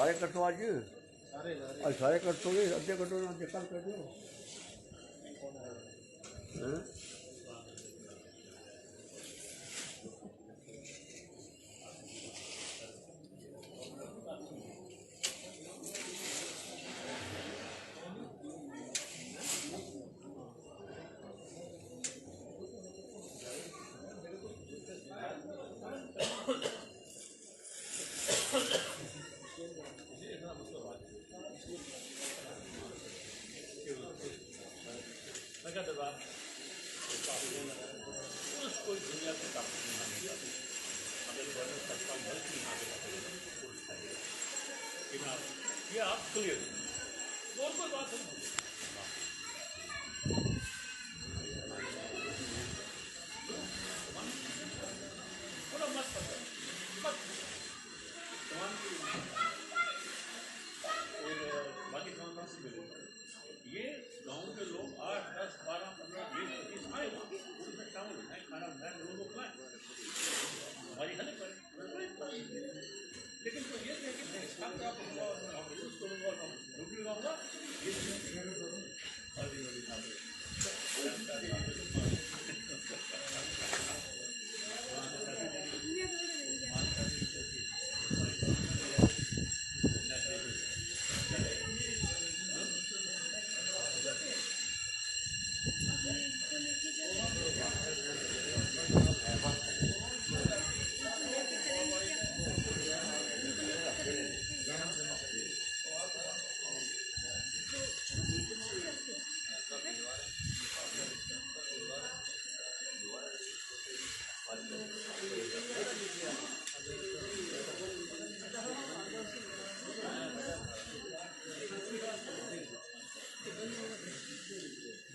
सारे कटो आज सारे कटोगे अद्धे कटो अद्धे कल कर दो कोई दुनिया के ताकत नहीं जाती अगर गवर्नमेंट सबका मुल्क ही यहाँ पे लेकिन आप ये आप क्लियर और कोई बात नहीं थोड़ा मत और बाकी कहाँ से मिले ये गाँव के लोग 8, 10, 12, 15, 20, 25 आए उसमें शामिल हैं खाना बनाए लोगों को खिलाएं हमारी हेल्प करें लेकिन तो ये है कि उसको ड्यूटी लगाऊंगा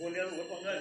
बोलिए वो पंगा है